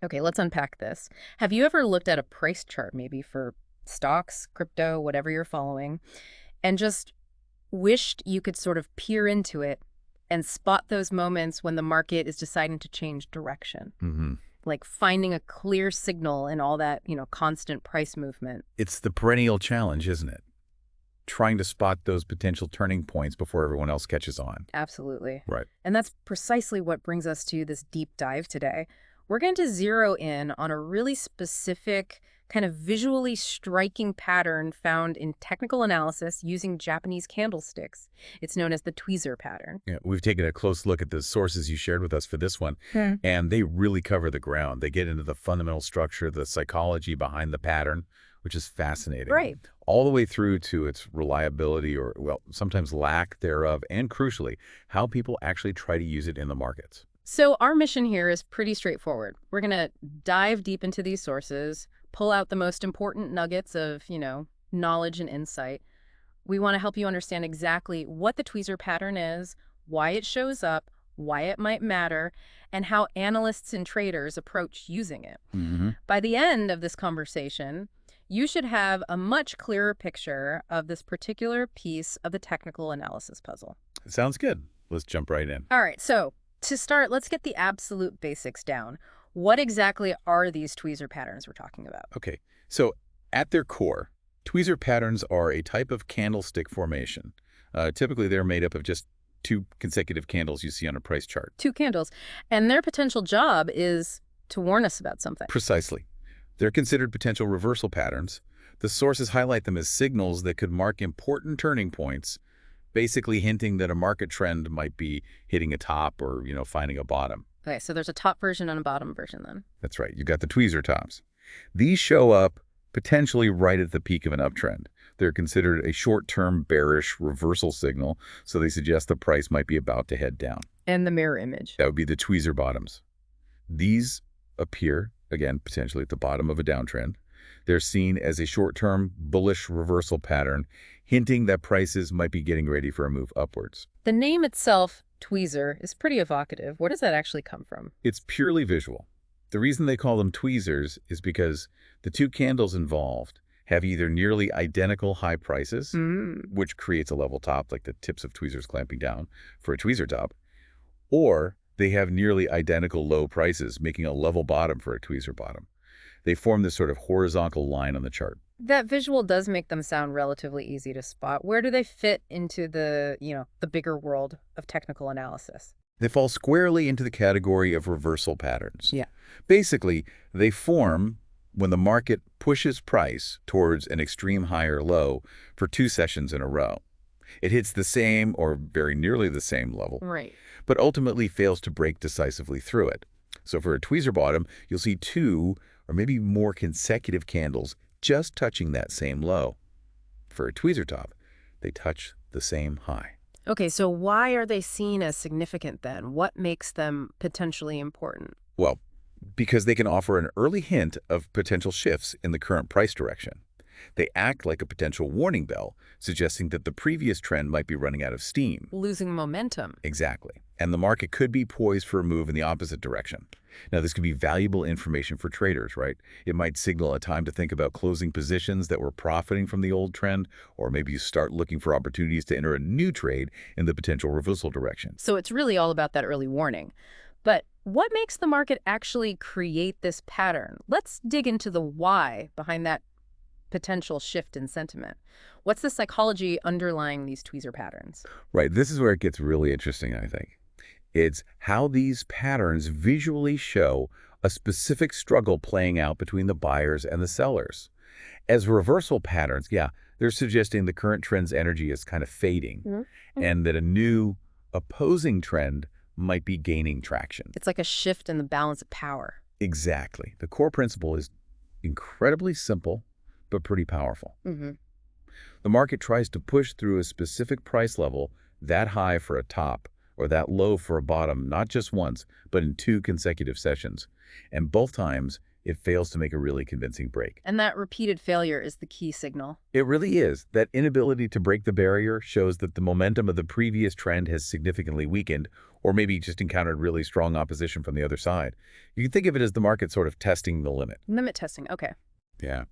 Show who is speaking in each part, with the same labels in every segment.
Speaker 1: Okay, let's unpack this. Have you ever looked at a price chart, maybe for stocks, crypto, whatever you're following, and just wished you could sort of peer into it and spot those moments when the market is deciding to change direction?
Speaker 2: hmm
Speaker 1: Like finding a clear signal in all that, constant price movement.
Speaker 2: It's the perennial challenge, isn't it? Trying to spot those potential turning points before everyone else catches on.
Speaker 1: Absolutely.
Speaker 2: Right.
Speaker 1: And that's precisely what brings us to this deep dive today. We're going to zero in on a really specific, kind of visually striking pattern found in technical analysis using Japanese candlesticks. It's known as the Tweezer pattern.
Speaker 2: Yeah, we've taken a close look at the sources you shared with us for this one,
Speaker 1: Hmm.
Speaker 2: and they really cover the ground. They get into the fundamental structure, the psychology behind the pattern, which is fascinating.
Speaker 1: Right.
Speaker 2: All the way through to its reliability or, well, sometimes lack thereof, and crucially, how people actually try to use it in the markets.
Speaker 1: So our mission here is pretty straightforward. We're going to dive deep into these sources, pull out the most important nuggets of, knowledge and insight. We want to help you understand exactly what the tweezer pattern is, why it shows up, why it might matter, and how analysts and traders approach using it.
Speaker 2: Mm-hmm.
Speaker 1: By the end of this conversation, you should have a much clearer picture of this particular piece of the technical analysis puzzle.
Speaker 2: Sounds good. Let's jump right in.
Speaker 1: All right, so to start, let's get the absolute basics down. What exactly are these tweezer patterns we're talking about?
Speaker 2: Okay, so at their core, tweezer patterns are a type of candlestick formation. Typically, they're made up of just two consecutive candles you see on a price chart.
Speaker 1: Two candles. And their potential job is to warn us about something.
Speaker 2: Precisely. They're considered potential reversal patterns. The sources highlight them as signals that could mark important turning points, basically hinting that a market trend might be hitting a top or, finding a bottom.
Speaker 1: Okay, so there's a top version and a bottom version then.
Speaker 2: That's right. You've got the Tweezer Tops. These show up potentially right at the peak of an uptrend. They're considered a short-term bearish reversal signal, so they suggest the price might be about to head down.
Speaker 1: And the mirror image.
Speaker 2: That would be the Tweezer Bottoms. These appear, again, potentially at the bottom of a downtrend. They're seen as a short-term bullish reversal pattern, hinting that prices might be getting ready for a move upwards.
Speaker 1: The name itself, tweezer, is pretty evocative. Where does that actually come from?
Speaker 2: It's purely visual. The reason they call them tweezers is because the two candles involved have either nearly identical high prices, which creates a level top like the tips of tweezers clamping down for a tweezer top, or they have nearly identical low prices, making a level bottom for a tweezer bottom. They form this sort of horizontal line on the chart.
Speaker 1: That visual does make them sound relatively easy to spot. Where do they fit into the, the bigger world of technical analysis?
Speaker 2: They fall squarely into the category of reversal patterns.
Speaker 1: Yeah.
Speaker 2: Basically, they form when the market pushes price towards an extreme high or low for 2 sessions in a row. It hits the same or very nearly the same level,
Speaker 1: Right.
Speaker 2: but ultimately fails to break decisively through it. So for a tweezer bottom, you'll see 2 or maybe more consecutive candles just touching that same low. For a tweezer top, they touch the same high.
Speaker 1: Okay, so why are they seen as significant then? What makes them potentially important?
Speaker 2: Well, because they can offer an early hint of potential shifts in the current price direction. They act like a potential warning bell, suggesting that the previous trend might be running out of steam.
Speaker 1: Losing momentum.
Speaker 2: Exactly. And the market could be poised for a move in the opposite direction. Now, this could be valuable information for traders, right? It might signal a time to think about closing positions that were profiting from the old trend, or maybe you start looking for opportunities to enter a new trade in the potential reversal direction.
Speaker 1: So it's really all about that early warning. But what makes the market actually create this pattern? Let's dig into the why behind that potential shift in sentiment. What's the psychology underlying these tweezer patterns?
Speaker 2: Right. This is where it gets really interesting, I think. It's how these patterns visually show a specific struggle playing out between the buyers and the sellers. As reversal patterns, they're suggesting the current trend's energy is kind of fading and that a new opposing trend might be gaining traction.
Speaker 1: It's like a shift in the balance of power.
Speaker 2: Exactly. The core principle is incredibly simple, but pretty powerful.
Speaker 1: Mm-hmm.
Speaker 2: The market tries to push through a specific price level that high for a top or that low for a bottom, not just once, but in 2 consecutive sessions. And both times, it fails to make a really convincing break.
Speaker 1: And that repeated failure is the key signal.
Speaker 2: It really is. That inability to break the barrier shows that the momentum of the previous trend has significantly weakened, or maybe just encountered really strong opposition from the other side. You can think of it as the market sort of testing the limit.
Speaker 1: Limit testing, okay.
Speaker 2: Yeah.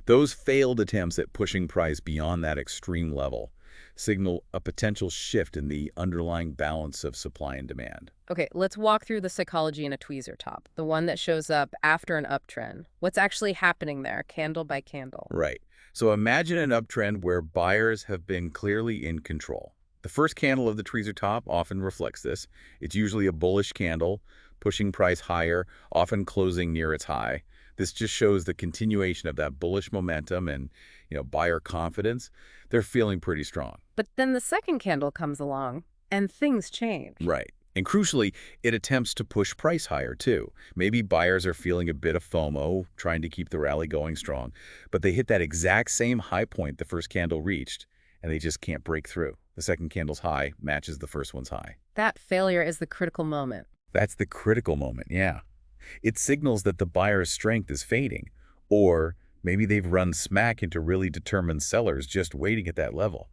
Speaker 2: Those failed attempts at pushing price beyond that extreme level signal a potential shift in the underlying balance of supply and demand.
Speaker 1: Okay, let's walk through the psychology in a tweezer top, the one that shows up after an uptrend. What's actually happening there, candle by candle?
Speaker 2: Right. So imagine an uptrend where buyers have been clearly in control. The first candle of the tweezer top often reflects this. It's usually a bullish candle, pushing price higher, often closing near its high. This just shows the continuation of that bullish momentum and, buyer confidence. They're feeling pretty strong.
Speaker 1: But then the second candle comes along, and things change.
Speaker 2: Right. And crucially, it attempts to push price higher, too. Maybe buyers are feeling a bit of FOMO, trying to keep the rally going strong, but they hit that exact same high point the first candle reached, and they just can't break through. The second candle's high matches the first one's high.
Speaker 1: That failure is the critical moment.
Speaker 2: That's the critical moment, yeah. It signals that the buyer's strength is fading, or maybe they've run smack into really determined sellers just waiting at that level.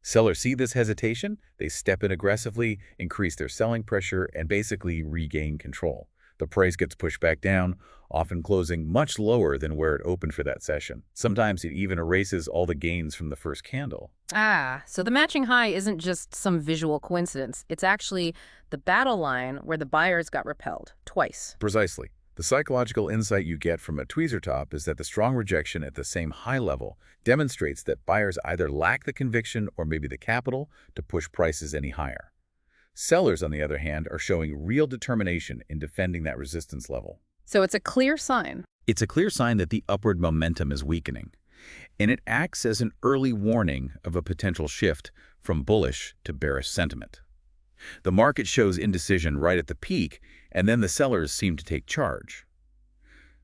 Speaker 2: Sellers see this hesitation, they step in aggressively, increase their selling pressure, and basically regain control. The price gets pushed back down, often closing much lower than where it opened for that session. Sometimes it even erases all the gains from the first candle.
Speaker 1: Ah, so the matching high isn't just some visual coincidence. It's actually the battle line where the buyers got repelled twice.
Speaker 2: Precisely. The psychological insight you get from a tweezer top is that the strong rejection at the same high level demonstrates that buyers either lack the conviction or maybe the capital to push prices any higher. Sellers, on the other hand, are showing real determination in defending that resistance level.
Speaker 1: So it's a clear sign.
Speaker 2: It's a clear sign that the upward momentum is weakening, and it acts as an early warning of a potential shift from bullish to bearish sentiment. The market shows indecision right at the peak, and then the sellers seem to take charge.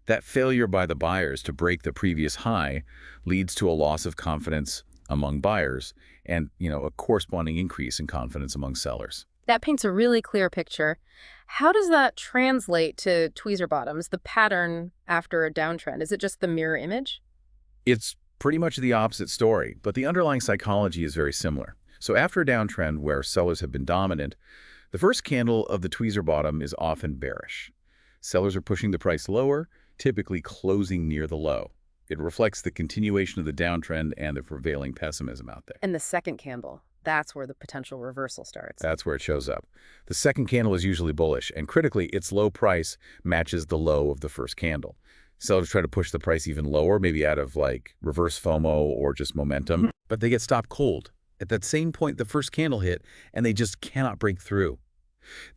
Speaker 2: That failure by the buyers to break the previous high leads to a loss of confidence among buyers and, a corresponding increase in confidence among sellers.
Speaker 1: That paints a really clear picture. How does that translate to tweezer bottoms, the pattern after a downtrend? Is it just the mirror image?
Speaker 2: It's pretty much the opposite story, but the underlying psychology is very similar. So after a downtrend where sellers have been dominant, the first candle of the tweezer bottom is often bearish. Sellers are pushing the price lower, typically closing near the low. It reflects the continuation of the downtrend and the prevailing pessimism out there.
Speaker 1: And the second candle, that's where the potential reversal starts.
Speaker 2: That's where it shows up. The second candle is usually bullish, and critically, its low price matches the low of the first candle. Sellers try to push the price even lower, maybe out of reverse FOMO or just momentum, but they get stopped cold. At that same point, the first candle hit, and they just cannot break through.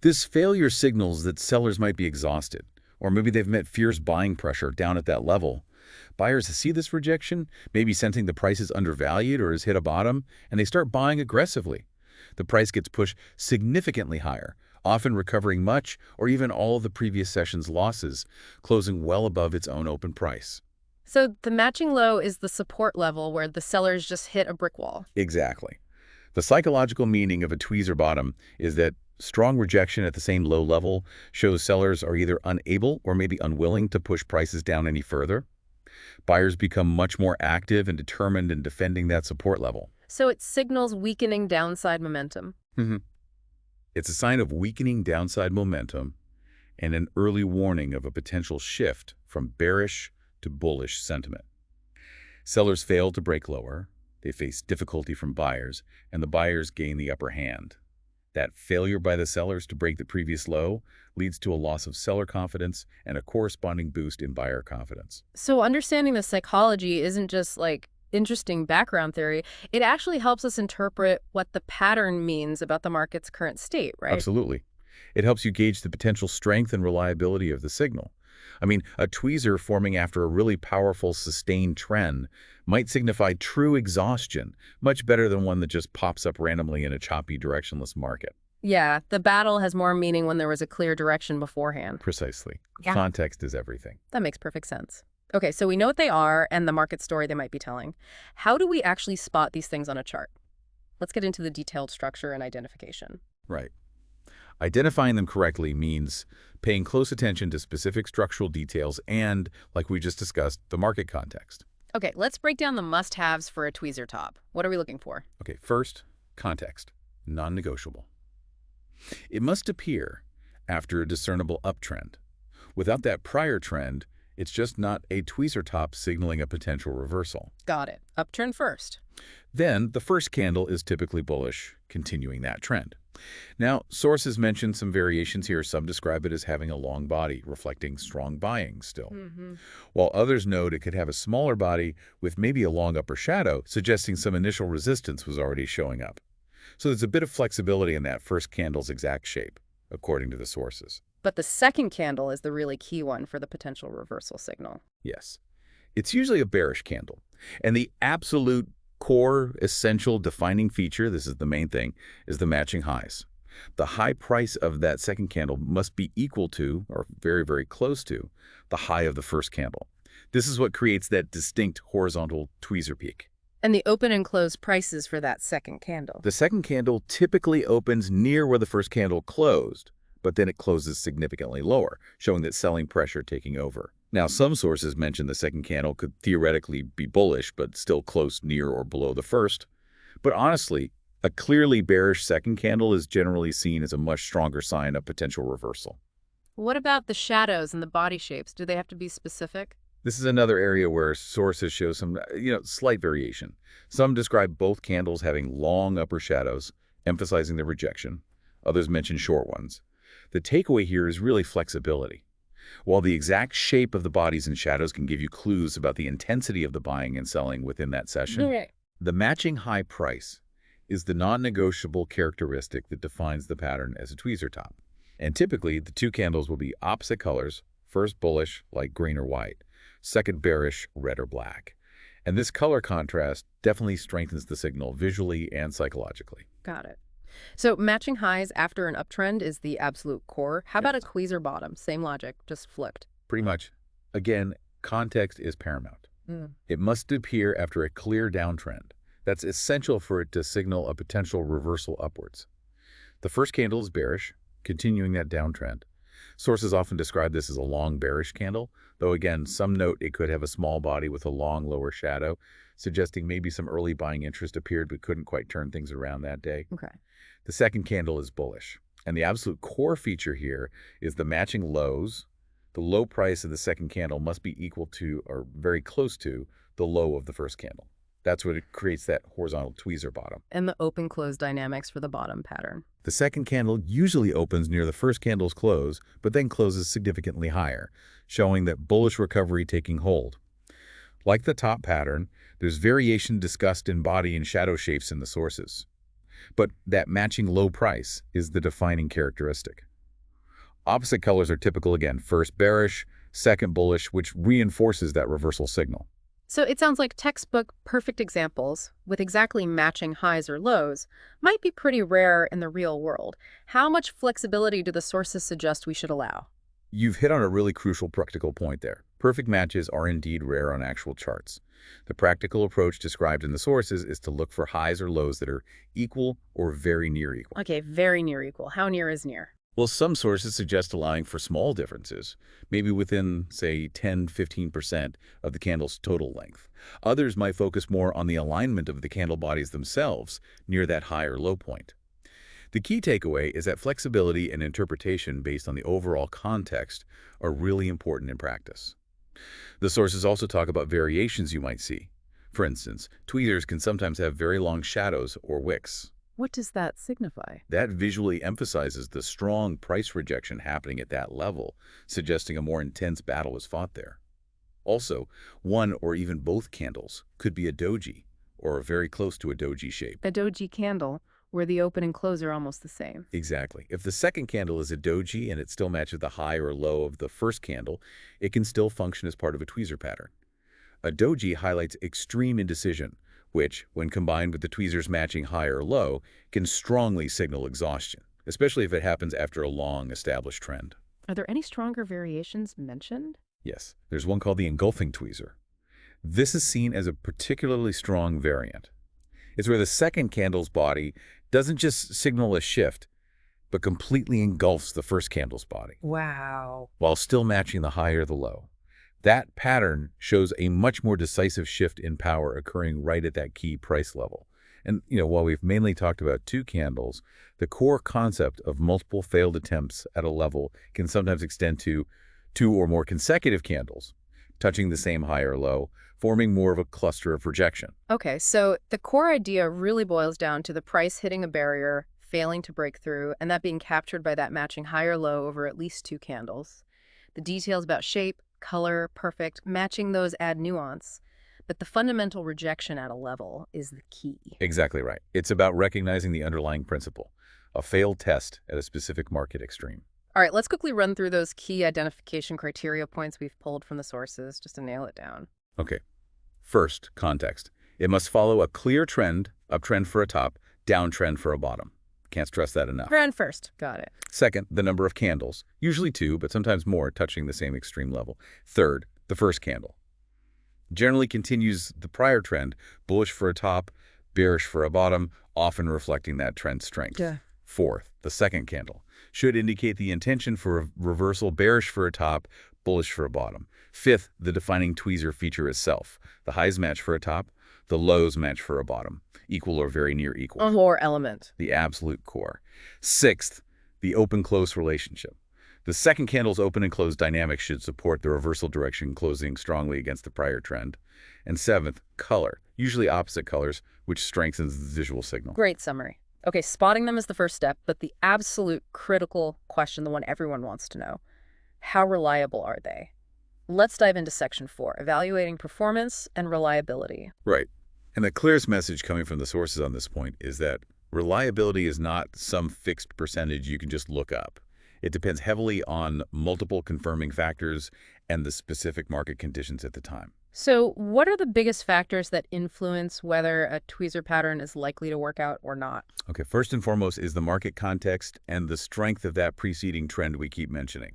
Speaker 2: This failure signals that sellers might be exhausted, or maybe they've met fierce buying pressure down at that level. Buyers see this rejection, maybe sensing the price is undervalued or has hit a bottom, and they start buying aggressively. The price gets pushed significantly higher, often recovering much or even all of the previous session's losses, closing well above its own open price.
Speaker 1: So the matching low is the support level where the sellers just hit a brick wall.
Speaker 2: Exactly. The psychological meaning of a tweezer bottom is that strong rejection at the same low level shows sellers are either unable or maybe unwilling to push prices down any further. Buyers become much more active and determined in defending that support level.
Speaker 1: So it signals weakening downside momentum.
Speaker 2: It's a sign of weakening downside momentum and an early warning of a potential shift from bearish to bullish sentiment. Sellers fail to break lower, they face difficulty from buyers, and the buyers gain the upper hand. That failure by the sellers to break the previous low leads to a loss of seller confidence and a corresponding boost in buyer confidence.
Speaker 1: So understanding the psychology isn't just interesting background theory. It actually helps us interpret what the pattern means about the market's current state, right?
Speaker 2: Absolutely. It helps you gauge the potential strength and reliability of the signal. I mean, a tweezer forming after a really powerful sustained trend might signify true exhaustion, much better than one that just pops up randomly in a choppy, directionless market.
Speaker 1: Yeah, the battle has more meaning when there was a clear direction beforehand.
Speaker 2: Precisely.
Speaker 1: Yeah.
Speaker 2: Context is everything.
Speaker 1: That makes perfect sense. Okay, so we know what they are and the market story they might be telling. How do we actually spot these things on a chart? Let's get into the detailed structure and identification.
Speaker 2: Right. Identifying them correctly means paying close attention to specific structural details and, like we just discussed, the market context.
Speaker 1: Okay, let's break down the must-haves for a tweezer top. What are we looking for?
Speaker 2: Okay, first, context. Non-negotiable. It must appear after a discernible uptrend. Without that prior trend, it's just not a tweezer top signaling a potential reversal.
Speaker 1: Got it. Upturn first.
Speaker 2: Then, the first candle is typically bullish, continuing that trend. Now, sources mention some variations here. Some describe it as having a long body, reflecting strong buying still. While others note it could have a smaller body with maybe a long upper shadow, suggesting some initial resistance was already showing up. So there's a bit of flexibility in that first candle's exact shape, according to the sources.
Speaker 1: But the second candle is the really key one for the potential reversal signal.
Speaker 2: Yes. It's usually a bearish candle. And the absolute core, essential, defining feature, this is the main thing, is the matching highs. The high price of that second candle must be equal to, or very, very close to, the high of the first candle. This is what creates that distinct horizontal tweezer peak.
Speaker 1: And the open and close prices for that second candle.
Speaker 2: The second candle typically opens near where the first candle closed, but then it closes significantly lower, showing that selling pressure taking over. Now, some sources mention the second candle could theoretically be bullish, but still close near or below the first. But honestly, a clearly bearish second candle is generally seen as a much stronger sign of potential reversal.
Speaker 1: What about the shadows and the body shapes? Do they have to be specific?
Speaker 2: This is another area where sources show some, slight variation. Some describe both candles having long upper shadows, emphasizing the rejection. Others mention short ones. The takeaway here is really flexibility. While the exact shape of the bodies and shadows can give you clues about the intensity of the buying and selling within that session, the matching high price is the non-negotiable characteristic that defines the pattern as a tweezer top. And typically, the two candles will be opposite colors, first bullish, like green or white, second bearish, red or black. And this color contrast definitely strengthens the signal visually and psychologically.
Speaker 1: Got it. So matching highs after an uptrend is the absolute core. How about a tweezer bottom? Same logic, just flipped.
Speaker 2: Pretty much. Again, context is paramount. It must appear after a clear downtrend. That's essential for it to signal a potential reversal upwards. The first candle is bearish, continuing that downtrend. Sources often describe this as a long bearish candle, though again, some note it could have a small body with a long lower shadow, suggesting maybe some early buying interest appeared but couldn't quite turn things around that day.
Speaker 1: Okay.
Speaker 2: The second candle is bullish, and the absolute core feature here is the matching lows. The low price of the second candle must be equal to, or very close to, the low of the first candle. That's what it creates that horizontal tweezer bottom.
Speaker 1: And the open-close dynamics for the bottom pattern.
Speaker 2: The second candle usually opens near the first candle's close, but then closes significantly higher, showing that bullish recovery taking hold. Like the top pattern, there's variation discussed in body and shadow shapes in the sources. But that matching low price is the defining characteristic. Opposite colors are typical again, first bearish, second bullish, which reinforces that reversal signal.
Speaker 1: So it sounds like textbook perfect examples with exactly matching highs or lows might be pretty rare in the real world. How much flexibility do the sources suggest we should allow?
Speaker 2: You've hit on a really crucial practical point there. Perfect matches are indeed rare on actual charts. The practical approach described in the sources is to look for highs or lows that are equal or very near equal.
Speaker 1: Okay, very near equal. How near is near?
Speaker 2: Well, some sources suggest allowing for small differences, maybe within, say, 10–15% of the candle's total length. Others might focus more on the alignment of the candle bodies themselves near that high or low point. The key takeaway is that flexibility and interpretation based on the overall context are really important in practice. The sources also talk about variations you might see. For instance, tweezers can sometimes have very long shadows or wicks.
Speaker 1: What does that signify?
Speaker 2: That visually emphasizes the strong price rejection happening at that level, suggesting a more intense battle is fought there. Also, one or even both candles could be a doji, or very close to a doji shape.
Speaker 1: A doji candle, where the open and close are almost the same.
Speaker 2: Exactly. If the second candle is a doji and it still matches the high or low of the first candle, it can still function as part of a tweezer pattern. A doji highlights extreme indecision, which, when combined with the tweezers matching high or low, can strongly signal exhaustion, especially if it happens after a long established trend.
Speaker 1: Are there any stronger variations mentioned?
Speaker 2: Yes, there's one called the engulfing tweezer. This is seen as a particularly strong variant. It's where the second candle's body doesn't just signal a shift, but completely engulfs the first candle's body,
Speaker 1: Wow.
Speaker 2: while still matching the high or the low. That pattern shows a much more decisive shift in power occurring right at that key price level. And, while we've mainly talked about two candles, the core concept of multiple failed attempts at a level can sometimes extend to two or more consecutive candles, touching the same high or low, forming more of a cluster of rejection.
Speaker 1: Okay, so the core idea really boils down to the price hitting a barrier, failing to break through, and that being captured by that matching high or low over at least two candles. The details about shape, color, perfect, matching those add nuance. But the fundamental rejection at a level is the key.
Speaker 2: Exactly right. It's about recognizing the underlying principle, a failed test at a specific market extreme.
Speaker 1: All right, let's quickly run through those key identification criteria points we've pulled from the sources just to nail it down.
Speaker 2: Okay. First, context. It must follow a clear trend, uptrend for a top, downtrend for a bottom. Can't stress that enough.
Speaker 1: Trend first. Got it.
Speaker 2: Second, the number of candles, usually two, but sometimes more, touching the same extreme level. Third, the first candle. Generally continues the prior trend, bullish for a top, bearish for a bottom, often reflecting that trend strength.
Speaker 1: Yeah.
Speaker 2: Fourth, the second candle. Should indicate the intention for a reversal, bearish for a top, bullish for a bottom. Fifth, the defining tweezer feature itself. The highs match for a top, the lows match for a bottom. Equal or very near equal.
Speaker 1: A core element.
Speaker 2: The absolute core. Sixth, the open-close relationship. The second candle's open and close dynamics should support the reversal direction closing strongly against the prior trend. And seventh, color, usually opposite colors, which strengthens the visual signal.
Speaker 1: Great summary. Okay, spotting them is the first step, but the absolute critical question, the one everyone wants to know, how reliable are they? Let's dive into section 4, evaluating performance and reliability.
Speaker 2: Right. And the clearest message coming from the sources on this point is that reliability is not some fixed percentage you can just look up. It depends heavily on multiple confirming factors and the specific market conditions at the time.
Speaker 1: So what are the biggest factors that influence whether a tweezer pattern is likely to work out or not?
Speaker 2: Okay, first and foremost is the market context and the strength of that preceding trend we keep mentioning.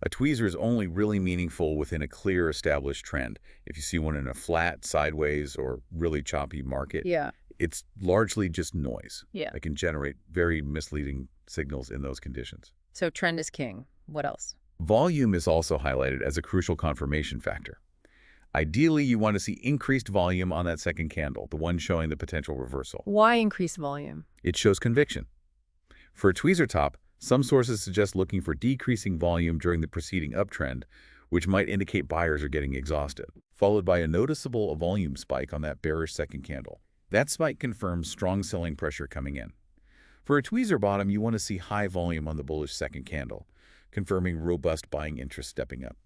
Speaker 2: A tweezer is only really meaningful within a clear established trend. If you see one in a flat, sideways, or really choppy market,
Speaker 1: Yeah.
Speaker 2: it's largely just noise.
Speaker 1: Yeah.
Speaker 2: That can generate very misleading signals in those conditions.
Speaker 1: So trend is king. What else?
Speaker 2: Volume is also highlighted as a crucial confirmation factor. Ideally, you want to see increased volume on that second candle, the one showing the potential reversal.
Speaker 1: Why increase volume?
Speaker 2: It shows conviction. For a tweezer top, some sources suggest looking for decreasing volume during the preceding uptrend, which might indicate buyers are getting exhausted, followed by a noticeable volume spike on that bearish second candle. That spike confirms strong selling pressure coming in. For a tweezer bottom, you want to see high volume on the bullish second candle, confirming robust buying interest stepping up.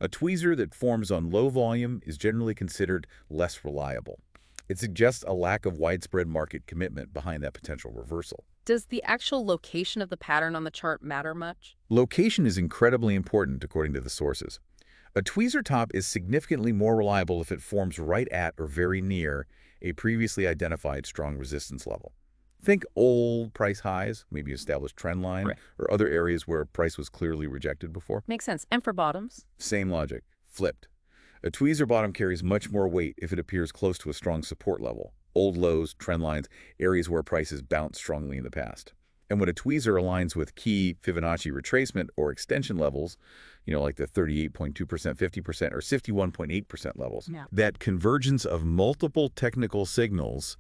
Speaker 2: A tweezer that forms on low volume is generally considered less reliable. It suggests a lack of widespread market commitment behind that potential reversal.
Speaker 1: Does the actual location of the pattern on the chart matter much?
Speaker 2: Location is incredibly important according to the sources. A tweezer top is significantly more reliable if it forms right at or very near a previously identified strong resistance level. Think old price highs, maybe established trend line,
Speaker 1: Right.
Speaker 2: or other areas where a price was clearly rejected before.
Speaker 1: Makes sense. And for bottoms?
Speaker 2: Same logic, flipped. A tweezer bottom carries much more weight if it appears close to a strong support level. Old lows, trend lines, areas where prices bounced strongly in the past. And when a tweezer aligns with key Fibonacci retracement or extension levels, like the 38.2%, 50%, or 61.8% levels,
Speaker 1: Yeah.
Speaker 2: that convergence of multiple technical signals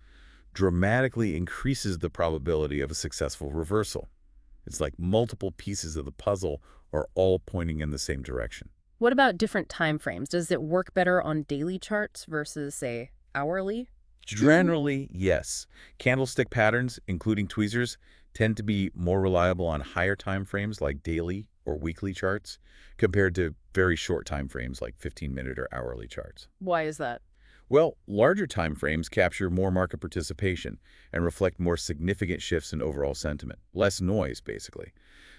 Speaker 2: dramatically increases the probability of a successful reversal. It's like multiple pieces of the puzzle are all pointing in the same direction.
Speaker 1: What about different time frames? Does it work better on daily charts versus, say, hourly?
Speaker 2: Generally, yes. Candlestick patterns, including tweezers, tend to be more reliable on higher time frames like daily or weekly charts compared to very short time frames like 15-minute or hourly charts.
Speaker 1: Why is that?
Speaker 2: Well, larger time frames capture more market participation and reflect more significant shifts in overall sentiment. Less noise, basically.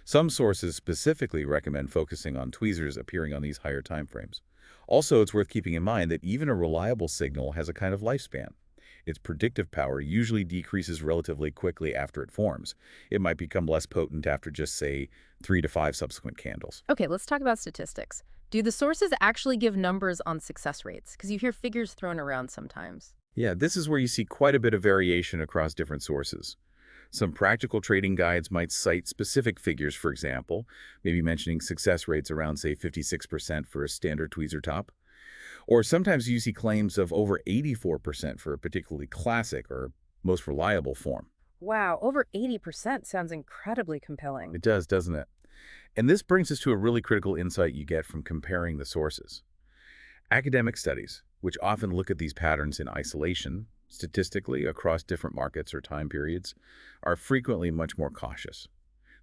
Speaker 2: Some sources specifically recommend focusing on tweezers appearing on these higher time frames. Also, it's worth keeping in mind that even a reliable signal has a kind of lifespan. Its predictive power usually decreases relatively quickly after it forms. It might become less potent after just, say, 3 to 5 subsequent candles.
Speaker 1: Okay, let's talk about statistics. Do the sources actually give numbers on success rates? Because you hear figures thrown around sometimes.
Speaker 2: Yeah, this is where you see quite a bit of variation across different sources. Some practical trading guides might cite specific figures, for example, maybe mentioning success rates around, say, 56% for a standard tweezer top. Or sometimes you see claims of over 84% for a particularly classic or most reliable form.
Speaker 1: Wow, over 80% sounds incredibly compelling.
Speaker 2: It does, doesn't it? And this brings us to a really critical insight you get from comparing the sources. Academic studies, which often look at these patterns in isolation, statistically across different markets or time periods, are frequently much more cautious.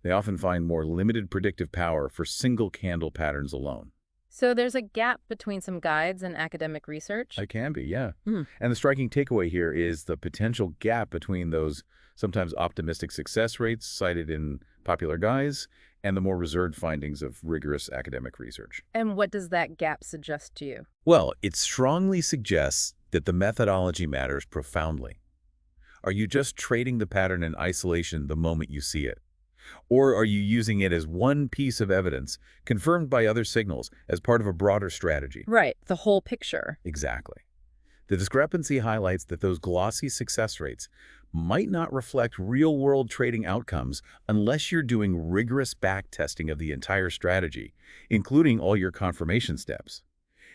Speaker 2: They often find more limited predictive power for single candle patterns alone.
Speaker 1: So there's a gap between some guides and academic research?
Speaker 2: It can be, yeah.
Speaker 1: Hmm.
Speaker 2: And the striking takeaway here is the potential gap between those sometimes optimistic success rates cited in popular guides and the more reserved findings of rigorous academic research.
Speaker 1: And what does that gap suggest to you?
Speaker 2: Well, it strongly suggests that the methodology matters profoundly. Are you just trading the pattern in isolation the moment you see it? Or are you using it as one piece of evidence, confirmed by other signals, as part of a broader strategy?
Speaker 1: Right, the whole picture.
Speaker 2: Exactly. The discrepancy highlights that those glossy success rates might not reflect real-world trading outcomes unless you're doing rigorous back-testing of the entire strategy, including all your confirmation steps.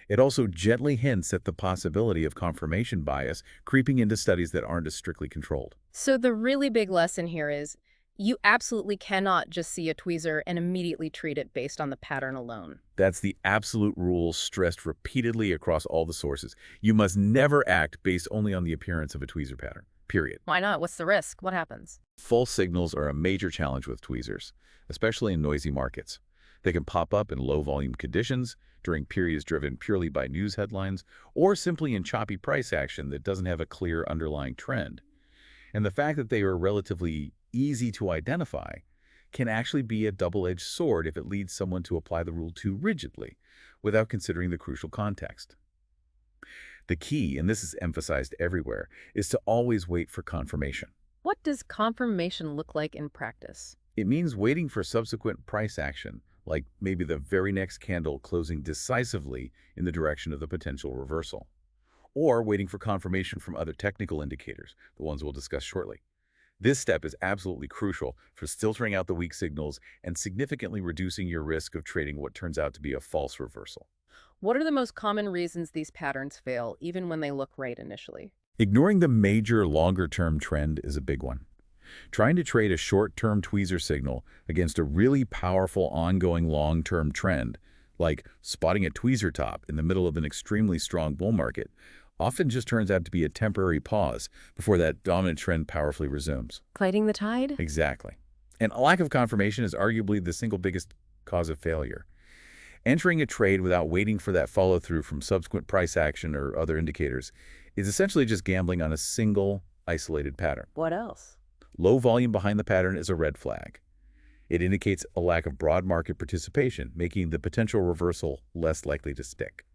Speaker 2: It also gently hints at the possibility of confirmation bias creeping into studies that aren't as strictly controlled.
Speaker 1: So the really big lesson here is you absolutely cannot just see a tweezer and immediately treat it based on the pattern alone.
Speaker 2: That's the absolute rule stressed repeatedly across all the sources. You must never act based only on the appearance of a tweezer pattern, period.
Speaker 1: Why not? What's the risk? What happens?
Speaker 2: False signals are a major challenge with tweezers, especially in noisy markets. They can pop up in low-volume conditions, during periods driven purely by news headlines, or simply in choppy price action that doesn't have a clear underlying trend. And the fact that they are relatively easy to identify can actually be a double-edged sword if it leads someone to apply the rule too rigidly, without considering the crucial context. The key, and this is emphasized everywhere, is to always wait for confirmation.
Speaker 1: What does confirmation look like in practice?
Speaker 2: It means waiting for subsequent price action, like maybe the very next candle closing decisively in the direction of the potential reversal. Or waiting for confirmation from other technical indicators, the ones we'll discuss shortly. This step is absolutely crucial for filtering out the weak signals and significantly reducing your risk of trading what turns out to be a false reversal.
Speaker 1: What are the most common reasons these patterns fail, even when they look right initially?
Speaker 2: Ignoring the major longer-term trend is a big one. Trying to trade a short-term tweezer signal against a really powerful ongoing long-term trend, like spotting a tweezer top in the middle of an extremely strong bull market, often just turns out to be a temporary pause before that dominant trend powerfully resumes.
Speaker 1: Fighting the tide?
Speaker 2: Exactly. And a lack of confirmation is arguably the single biggest cause of failure. Entering a trade without waiting for that follow-through from subsequent price action or other indicators is essentially just gambling on a single, isolated pattern.
Speaker 1: What else?
Speaker 2: Low volume behind the pattern is a red flag. It indicates a lack of broad market participation, making the potential reversal less likely to stick.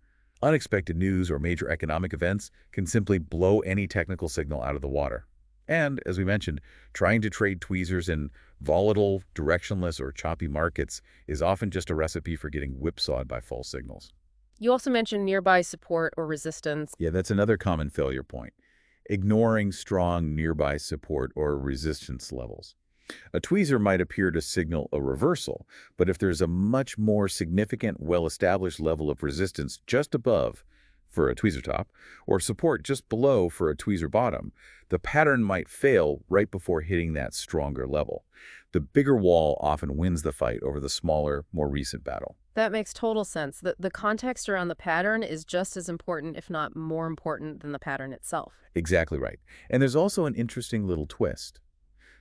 Speaker 2: Unexpected news or major economic events can simply blow any technical signal out of the water. And, as we mentioned, trying to trade tweezers in volatile, directionless, or choppy markets is often just a recipe for getting whipsawed by false signals.
Speaker 1: You also mentioned nearby support or resistance.
Speaker 2: Yeah, that's another common failure point. Ignoring strong nearby support or resistance levels. A tweezer might appear to signal a reversal, but if there's a much more significant, well-established level of resistance just above for a tweezer top, or support just below for a tweezer bottom, the pattern might fail right before hitting that stronger level. The bigger wall often wins the fight over the smaller, more recent battle.
Speaker 1: That makes total sense. The context around the pattern is just as important, if not more important, than the pattern itself.
Speaker 2: Exactly right. And there's also an interesting little twist.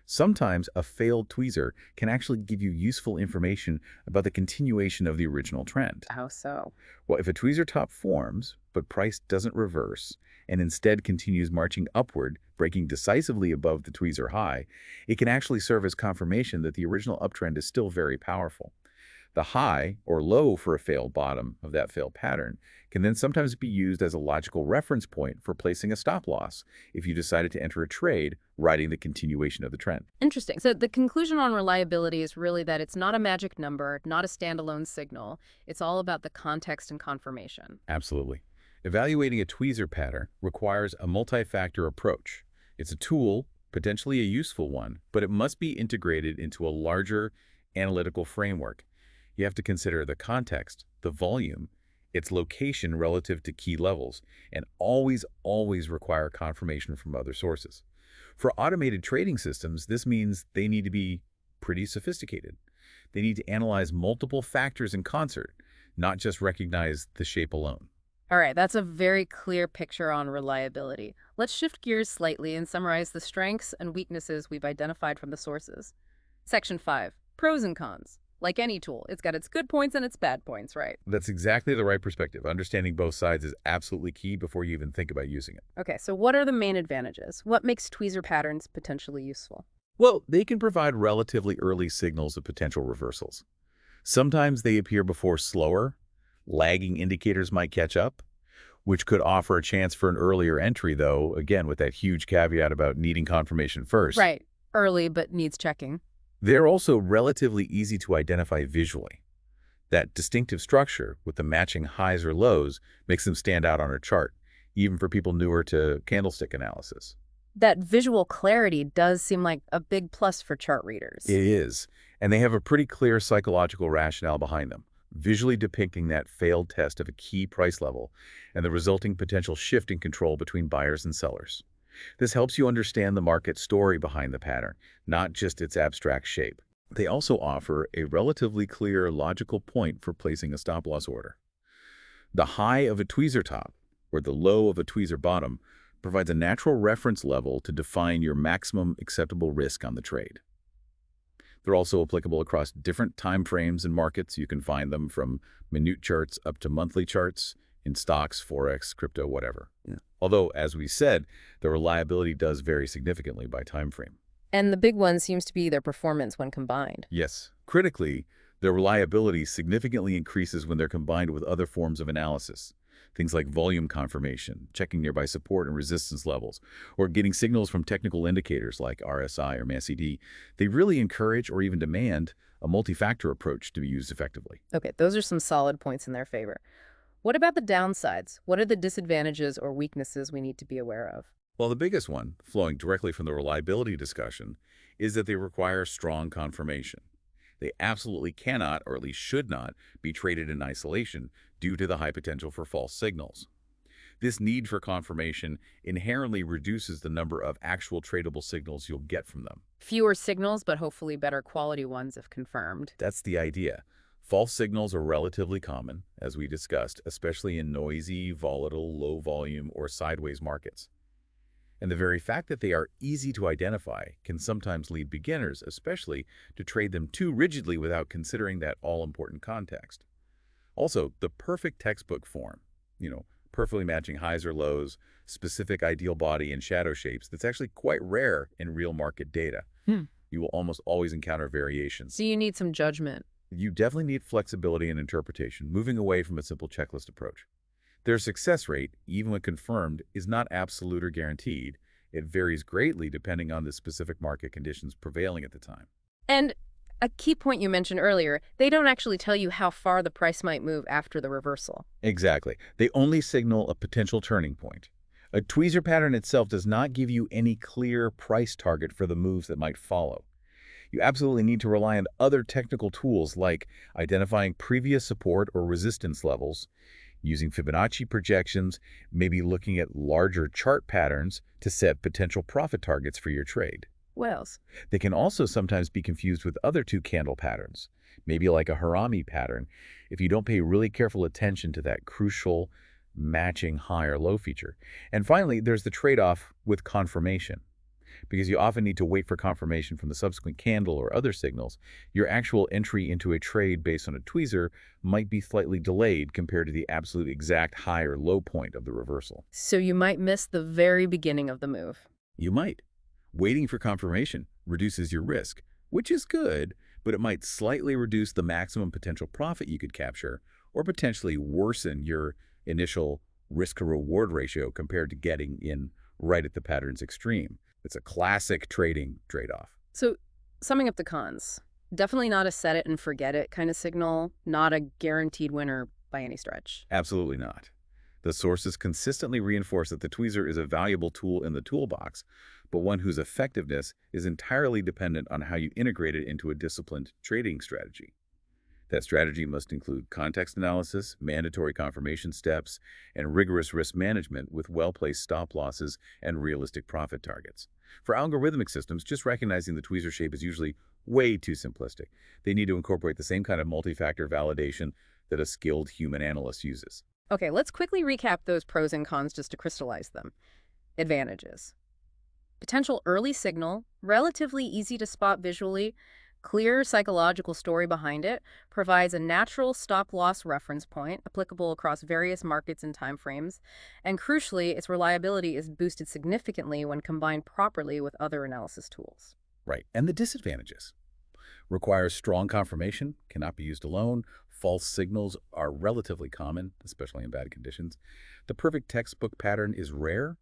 Speaker 2: Sometimes a failed tweezer can actually give you useful information about the continuation of the original trend.
Speaker 1: How so?
Speaker 2: Well, if a tweezer top forms, but price doesn't reverse, and instead continues marching upward, breaking decisively above the tweezer high, it can actually serve as confirmation that the original uptrend is still very powerful. The high or low for a failed bottom of that failed pattern can then sometimes be used as a logical reference point for placing a stop loss if you decided to enter a trade riding the continuation of the trend.
Speaker 1: Interesting. So the conclusion on reliability is really that it's not a magic number, not a standalone signal. It's all about the context and confirmation.
Speaker 2: Absolutely. Evaluating a tweezer pattern requires a multi-factor approach. It's a tool, potentially a useful one, but it must be integrated into a larger analytical framework. You have to consider the context, the volume, its location relative to key levels, and always require confirmation from other sources. For automated trading systems, this means they need to be pretty sophisticated. They need to analyze multiple factors in concert, not just recognize the shape alone.
Speaker 1: All right, that's a very clear picture on reliability. Let's shift gears slightly and summarize the strengths and weaknesses we've identified from the sources. Section 5, pros and cons. Like any tool, it's got its good points and its bad points, right?
Speaker 2: That's exactly the right perspective. Understanding both sides is absolutely key before you even think about using it.
Speaker 1: Okay, so what are the main advantages? What makes tweezer patterns potentially useful?
Speaker 2: Well, they can provide relatively early signals of potential reversals. Sometimes they appear before slower, lagging indicators might catch up, which could offer a chance for an earlier entry, though, again, with that huge caveat about needing confirmation first.
Speaker 1: Right, early but needs checking.
Speaker 2: They're also relatively easy to identify visually. That distinctive structure with the matching highs or lows makes them stand out on a chart, even for people newer to candlestick analysis.
Speaker 1: That visual clarity does seem like a big plus for chart readers.
Speaker 2: It is, and they have a pretty clear psychological rationale behind them, visually depicting that failed test of a key price level and the resulting potential shift in control between buyers and sellers. This helps you understand the market story behind the pattern, not just its abstract shape. They also offer a relatively clear logical point for placing a stop-loss order. The high of a tweezer top, or the low of a tweezer bottom, provides a natural reference level to define your maximum acceptable risk on the trade. They're also applicable across different time frames and markets. You can find them from minute charts up to monthly charts in stocks, forex, crypto, whatever. Yeah. Although, as we said, the reliability does vary significantly by time frame.
Speaker 1: And the big one seems to be their performance when combined.
Speaker 2: Yes. Critically, their reliability significantly increases when they're combined with other forms of analysis. Things like volume confirmation, checking nearby support and resistance levels, or getting signals from technical indicators like RSI or MACD. They really encourage or even demand a multi-factor approach to be used effectively.
Speaker 1: Okay, those are some solid points in their favor. What about the downsides? What are the disadvantages or weaknesses we need to be aware of?
Speaker 2: Well, the biggest one, flowing directly from the reliability discussion, is that they require strong confirmation. They absolutely cannot, or at least should not, be traded in isolation due to the high potential for false signals. This need for confirmation inherently reduces the number of actual tradable signals you'll get from them.
Speaker 1: Fewer signals, but hopefully better quality ones if confirmed.
Speaker 2: That's the idea. False signals are relatively common, as we discussed, especially in noisy, volatile, low volume, or sideways markets. And the very fact that they are easy to identify can sometimes lead beginners, especially, to trade them too rigidly without considering that all-important context. Also, the perfect textbook form, perfectly matching highs or lows, specific ideal body and shadow shapes, that's actually quite rare in real market data. You will almost always encounter variations.
Speaker 1: So you need some judgment.
Speaker 2: You definitely need flexibility and interpretation, moving away from a simple checklist approach. Their success rate, even when confirmed, is not absolute or guaranteed. It varies greatly depending on the specific market conditions prevailing at the time.
Speaker 1: And a key point you mentioned earlier, they don't actually tell you how far the price might move after the reversal.
Speaker 2: Exactly. They only signal a potential turning point. A tweezer pattern itself does not give you any clear price target for the moves that might follow. You absolutely need to rely on other technical tools like identifying previous support or resistance levels, using Fibonacci projections, maybe looking at larger chart patterns to set potential profit targets for your trade.
Speaker 1: What else?
Speaker 2: They can also sometimes be confused with other two candle patterns, maybe like a Harami pattern, if you don't pay really careful attention to that crucial matching high or low feature. And finally, there's the trade-off with confirmation. Because you often need to wait for confirmation from the subsequent candle or other signals, your actual entry into a trade based on a tweezer might be slightly delayed compared to the absolute exact high or low point of the reversal.
Speaker 1: So you might miss the very beginning of the move.
Speaker 2: You might. Waiting for confirmation reduces your risk, which is good, but it might slightly reduce the maximum potential profit you could capture or potentially worsen your initial risk-to-reward ratio compared to getting in right at the pattern's extreme. It's a classic trading trade-off.
Speaker 1: So summing up the cons, definitely not a set it and forget it kind of signal, not a guaranteed winner by any stretch.
Speaker 2: Absolutely not. The sources consistently reinforce that the tweezer is a valuable tool in the toolbox, but one whose effectiveness is entirely dependent on how you integrate it into a disciplined trading strategy. That strategy must include context analysis, mandatory confirmation steps, and rigorous risk management with well-placed stop losses and realistic profit targets. For algorithmic systems, just recognizing the tweezer shape is usually way too simplistic. They need to incorporate the same kind of multi-factor validation that a skilled human analyst uses.
Speaker 1: Okay, let's quickly recap those pros and cons just to crystallize them. Advantages. Potential early signal, relatively easy to spot visually, clear psychological story behind it, provides a natural stop-loss reference point applicable across various markets and timeframes, and crucially, its reliability is boosted significantly when combined properly with other analysis tools.
Speaker 2: Right. And the disadvantages. Requires strong confirmation, cannot be used alone. False signals are relatively common, especially in bad conditions. The perfect textbook pattern is rare.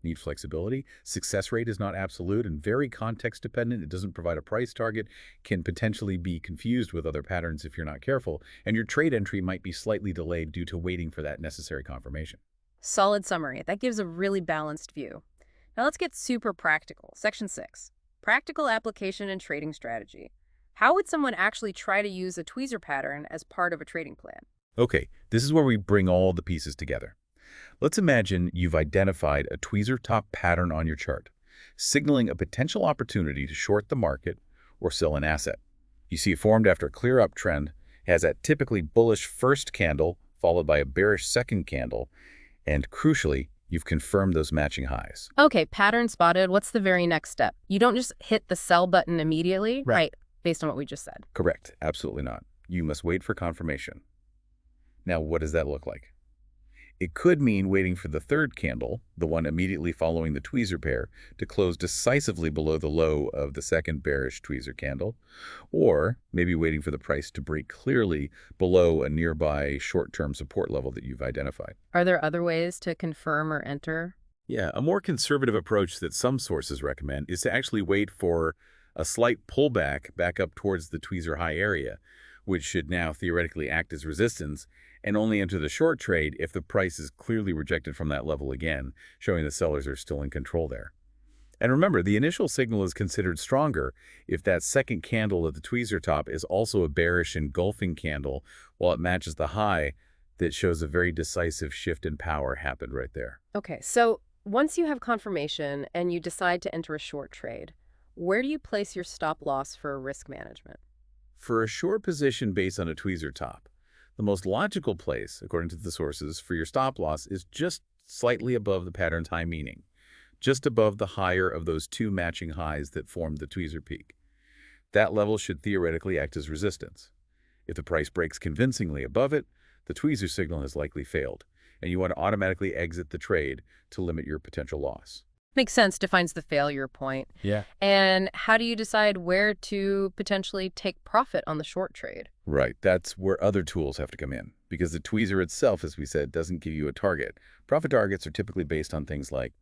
Speaker 2: Need flexibility. Success rate is not absolute and very context dependent. It doesn't provide a price target, can potentially be confused with other patterns if you're not careful, and your trade entry might be slightly delayed due to waiting for that necessary confirmation.
Speaker 1: Solid summary. That gives a really balanced view. Now let's get super practical. Section 6. Practical application and trading strategy. How would someone actually try to use a tweezer pattern as part of a trading plan?
Speaker 2: Okay, this is where we bring all the pieces together. Let's imagine you've identified a tweezer top pattern on your chart, signaling a potential opportunity to short the market or sell an asset. You see it formed after a clear uptrend, has that typically bullish first candle followed by a bearish second candle, and crucially, you've confirmed those matching highs.
Speaker 1: Okay, pattern spotted. What's the very next step? You don't just hit the sell button immediately, right? Based on what we just said.
Speaker 2: Correct. Absolutely not. You must wait for confirmation. Now, what does that look like? It could mean waiting for the third candle, the one immediately following the tweezer pair, to close decisively below the low of the second bearish tweezer candle, or maybe waiting for the price to break clearly below a nearby short-term support level that you've identified.
Speaker 1: Are there other ways to confirm or enter?
Speaker 2: Yeah, a more conservative approach that some sources recommend is to actually wait for a slight pullback back up towards the tweezer high area, which should now theoretically act as resistance, and only enter the short trade if the price is clearly rejected from that level again, showing the sellers are still in control there. And remember, the initial signal is considered stronger if that second candle at the tweezer top is also a bearish engulfing candle, while it matches the high that shows a very decisive shift in power happened right there.
Speaker 1: Okay, so once you have confirmation and you decide to enter a short trade, where do you place your stop loss for risk management?
Speaker 2: For a short position based on a tweezer top, the most logical place, according to the sources, for your stop loss is just slightly above the pattern's high meaning, just above the higher of those two matching highs that formed the tweezer peak. That level should theoretically act as resistance. If the price breaks convincingly above it, the tweezer signal has likely failed, and you want to automatically exit the trade to limit your potential loss.
Speaker 1: Makes sense, defines the failure point.
Speaker 2: Yeah.
Speaker 1: And how do you decide where to potentially take profit on the short trade?
Speaker 2: Right. That's where other tools have to come in, because the tweezer itself, as we said, doesn't give you a target. Profit targets are typically based on things like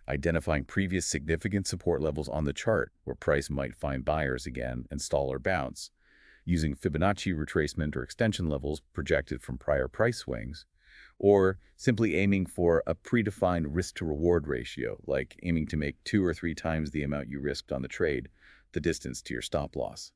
Speaker 2: identifying previous significant support levels on the chart where price might find buyers again and stall or bounce, using Fibonacci retracement or extension levels projected from prior price swings, or simply aiming for a predefined risk-to-reward ratio, like aiming to make 2 or 3 times the amount you risked on the trade, the distance to your stop loss.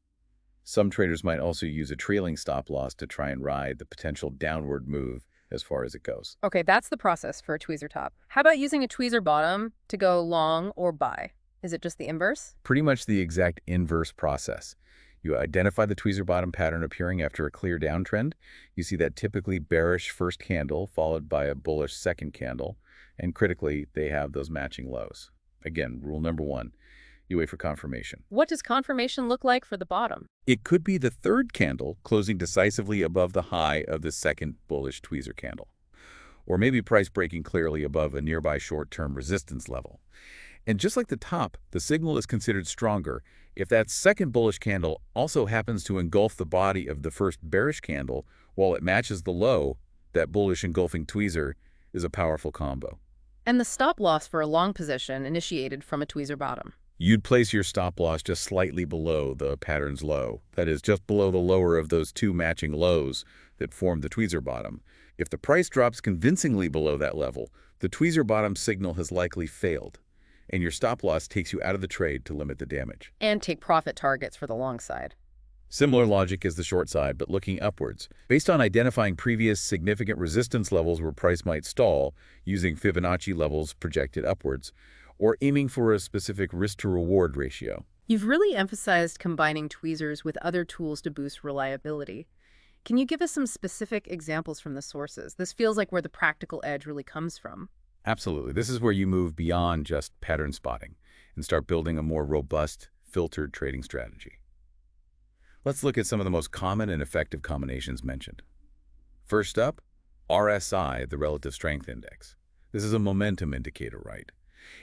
Speaker 2: Some traders might also use a trailing stop loss to try and ride the potential downward move as far as it goes.
Speaker 1: Okay, that's the process for a tweezer top. How about using a tweezer bottom to go long or buy? Is it just the inverse?
Speaker 2: Pretty much the exact inverse process. You identify the tweezer bottom pattern appearing after a clear downtrend. You see that typically bearish first candle followed by a bullish second candle, and critically, they have those matching lows. Again, rule number 1, you wait for confirmation.
Speaker 1: What does confirmation look like for the bottom?
Speaker 2: It could be the third candle closing decisively above the high of the second bullish tweezer candle, or maybe price breaking clearly above a nearby short-term resistance level. And just like the top, the signal is considered stronger if that second bullish candle also happens to engulf the body of the first bearish candle while it matches the low. That bullish engulfing tweezer is a powerful combo.
Speaker 1: And the stop loss for a long position initiated from a tweezer bottom.
Speaker 2: You'd place your stop loss just slightly below the pattern's low. That is, just below the lower of those two matching lows that form the tweezer bottom. If the price drops convincingly below that level, the tweezer bottom signal has likely failed, and your stop loss takes you out of the trade to limit the damage.
Speaker 1: And take profit targets for the long side.
Speaker 2: Similar logic as the short side, but looking upwards, based on identifying previous significant resistance levels where price might stall, using Fibonacci levels projected upwards, or aiming for a specific risk-to-reward ratio.
Speaker 1: You've really emphasized combining tweezers with other tools to boost reliability. Can you give us some specific examples from the sources? This feels like where the practical edge really comes from.
Speaker 2: Absolutely. This is where you move beyond just pattern spotting and start building a more robust, filtered trading strategy. Let's look at some of the most common and effective combinations mentioned. First up, RSI, the Relative Strength Index. This is a momentum indicator, right?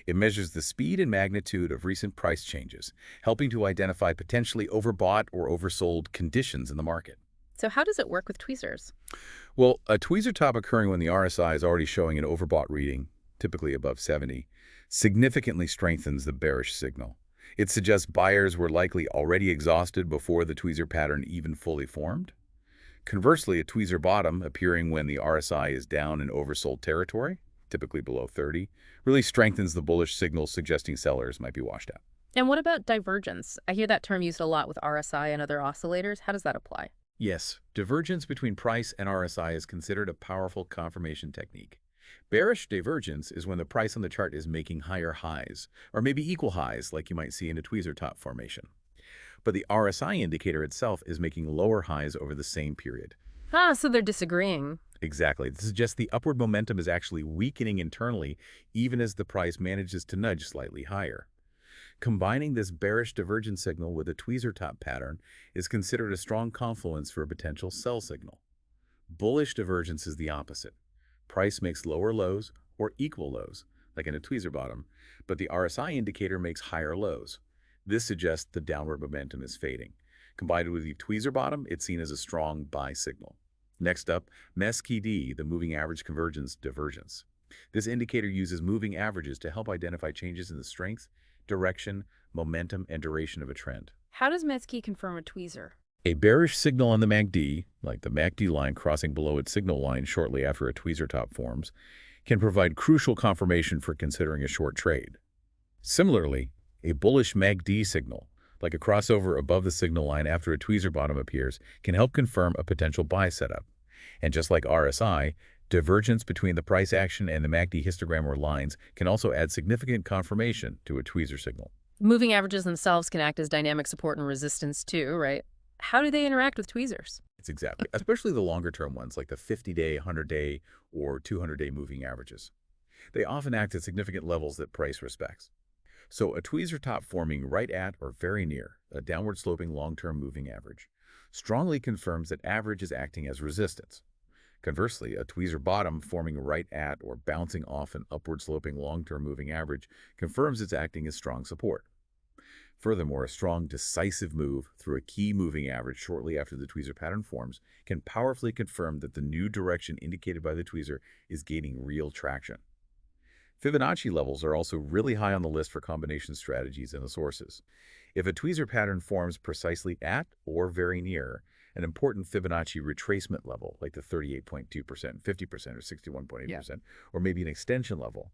Speaker 2: It measures the speed and magnitude of recent price changes, helping to identify potentially overbought or oversold conditions in the market.
Speaker 1: So how does it work with tweezers?
Speaker 2: Well, a tweezer top occurring when the RSI is already showing an overbought reading, typically above 70, significantly strengthens the bearish signal. It suggests buyers were likely already exhausted before the tweezer pattern even fully formed. Conversely, a tweezer bottom appearing when the RSI is down in oversold territory, typically below 30, really strengthens the bullish signal, suggesting sellers might be washed out.
Speaker 1: And what about divergence? I hear that term used a lot with RSI and other oscillators. How does that apply?
Speaker 2: Yes, divergence between price and RSI is considered a powerful confirmation technique. Bearish divergence is when the price on the chart is making higher highs, or maybe equal highs like you might see in a tweezer top formation. But the RSI indicator itself is making lower highs over the same period.
Speaker 1: So they're disagreeing.
Speaker 2: Exactly. This suggests the upward momentum is actually weakening internally, even as the price manages to nudge slightly higher. Combining this bearish divergence signal with a tweezer top pattern is considered a strong confluence for a potential sell signal. Bullish divergence is the opposite. Price makes lower lows or equal lows, like in a tweezer bottom, but the RSI indicator makes higher lows. This suggests the downward momentum is fading. Combined with the tweezer bottom, it's seen as a strong buy signal. Next up, MESQ-D, the moving average convergence divergence. This indicator uses moving averages to help identify changes in the strength, direction, momentum, and duration of a trend.
Speaker 1: How does MESQ confirm a tweezer?
Speaker 2: A bearish signal on the MACD, like the MACD line crossing below its signal line shortly after a tweezer top forms, can provide crucial confirmation for considering a short trade. Similarly, a bullish MACD signal, like a crossover above the signal line after a tweezer bottom appears, can help confirm a potential buy setup. And just like RSI, divergence between the price action and the MACD histogram or lines can also add significant confirmation to a tweezer signal.
Speaker 1: Moving averages themselves can act as dynamic support and resistance too, right? How do they interact with tweezers?
Speaker 2: It's exactly, especially the longer-term ones like the 50-day, 100-day, or 200-day moving averages. They often act at significant levels that price respects. So a tweezer top forming right at or very near a downward-sloping long-term moving average strongly confirms that average is acting as resistance. Conversely, a tweezer bottom forming right at or bouncing off an upward-sloping long-term moving average confirms it's acting as strong support. Furthermore, a strong, decisive move through a key moving average shortly after the tweezer pattern forms can powerfully confirm that the new direction indicated by the tweezer is gaining real traction. Fibonacci levels are also really high on the list for combination strategies in the sources. If a tweezer pattern forms precisely at or very near an important Fibonacci retracement level, like the 38.2%, 50%, or 61.8%, or maybe an extension level,